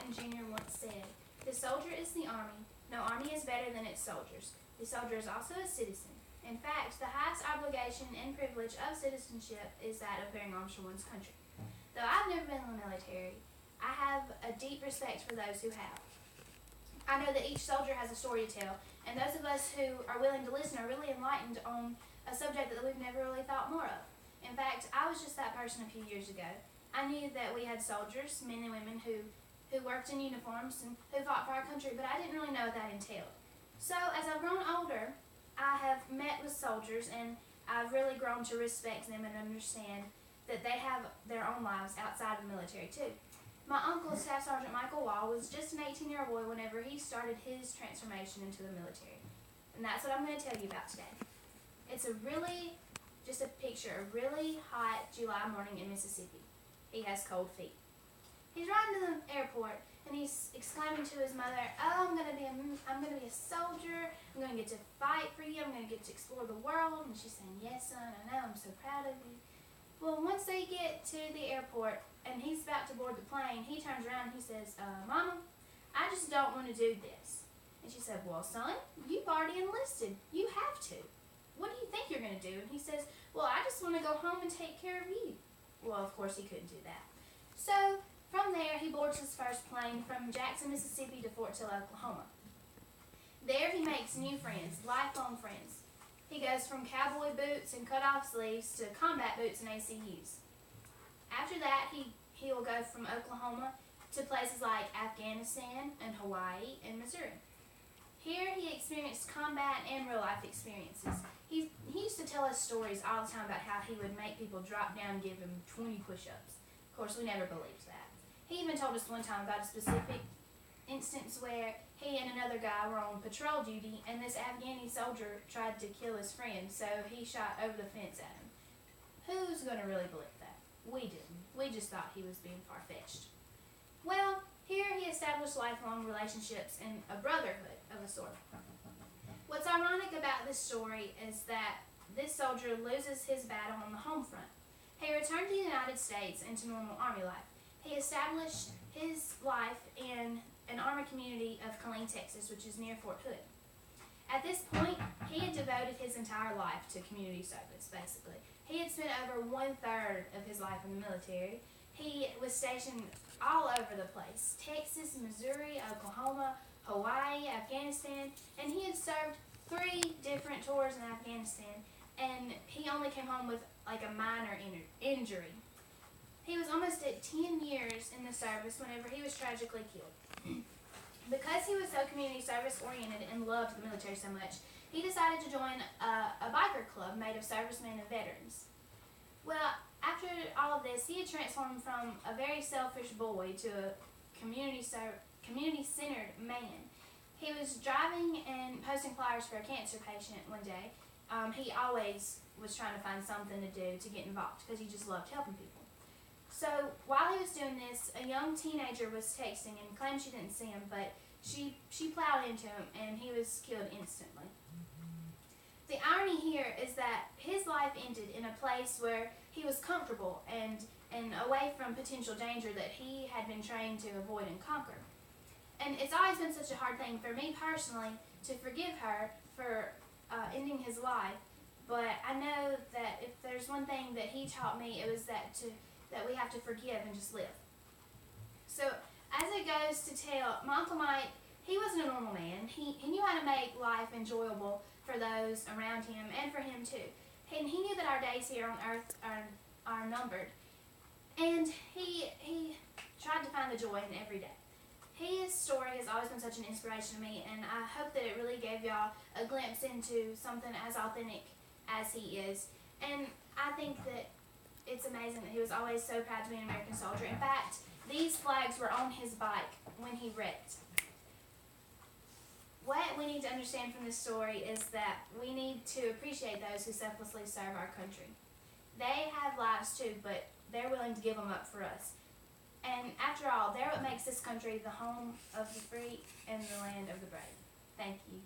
Townsend Jr. once said, "The soldier is the army. No army is better than its soldiers. The soldier is also a citizen. In fact, the highest obligation and privilege of citizenship is that of bearing arms for one's country." Though I've never been in the military, I have a deep respect for those who have. I know that each soldier has a story to tell, and those of us who are willing to listen are really enlightened on a subject that we've never really thought more of. In fact, I was just that person a few years ago. I knew that we had soldiers, men and women, who worked in uniforms and who fought for our country, but I didn't really know what that entailed. So as I've grown older, I have met with soldiers, and I've really grown to respect them and understand that they have their own lives outside of the military too. My uncle, Staff Sergeant Michael Wall, was just an 18-year-old boy whenever he started his transformation into the military. And that's what I'm going to tell you about today. It's just a picture, a really hot July morning in Mississippi. He has cold feet. He's riding to the airport, and he's exclaiming to his mother, "Oh, I'm gonna be a soldier. I'm gonna get to fight for you. I'm gonna get to explore the world." And she's saying, "Yes, son, I know. I'm so proud of you." Well, once they get to the airport and he's about to board the plane, he turns around and he says, "Mama, I just don't want to do this." And she said, "Well, son, you've already enlisted. You have to. What do you think you're going to do?" And he says, "Well, I just want to go home and take care of you." Well, of course he couldn't do that. So from there, he boards his first plane from Jackson, Mississippi to Fort Till, Oklahoma. There he makes new friends, lifelong friends. He goes from cowboy boots and cut-off sleeves to combat boots and ACUs. After that, he will go from Oklahoma to places like Afghanistan and Hawaii and Missouri. Here he experienced combat and real-life experiences. He used to tell us stories all the time about how he would make people drop down and give him 20 push-ups. Of course, we never believed that. He even told us one time about a specific instance where he and another guy were on patrol duty, and this Afghani soldier tried to kill his friend, so he shot over the fence at him. Who's going to really believe that? We didn't. We just thought he was being far-fetched. Well, here he established lifelong relationships and a brotherhood of a sort. What's ironic about this story is that this soldier loses his battle on the home front. He returned to the United States into normal Army life. He established his life in an Army community of Killeen, Texas, which is near Fort Hood. At this point, he had devoted his entire life to community service, basically. He had spent over 1/3 of his life in the military. He was stationed all over the place: Texas, Missouri, Oklahoma, Hawaii, Afghanistan, and he had served 3 different tours in Afghanistan, and he only came home with like a minor injury. He was almost at 10 years in the service whenever he was tragically killed. Because he was so community service oriented and loved the military so much, he decided to join a biker club made of servicemen and veterans. Well, after all of this, he had transformed from a very selfish boy to a community-centered man. He was driving and posting flyers for a cancer patient one day. He always was trying to find something to do to get involved because he just loved helping people. So while he was doing this, a young teenager was texting and claimed she didn't see him, but she plowed into him and he was killed instantly. The irony here is that his life ended in a place where he was comfortable and away from potential danger that he had been trained to avoid and conquer. And it's always been such a hard thing for me personally to forgive her for ending his life, but I know that if there's one thing that he taught me, it was that we have to forgive and just live. So as it goes to tell, my Uncle Mike, he wasn't a normal man. He knew how to make life enjoyable for those around him and for him too. And he knew that our days here on earth are numbered. And he tried to find the joy in every day. His story has always been such an inspiration to me, and I hope that it really gave y'all a glimpse into something as authentic as he is. And I think that it's amazing that he was always so proud to be an American soldier. In fact, these flags were on his bike when he wrecked. What we need to understand from this story is that we need to appreciate those who selflessly serve our country. They have lives too, but they're willing to give them up for us. And after all, they're what makes this country the home of the free and the land of the brave. Thank you.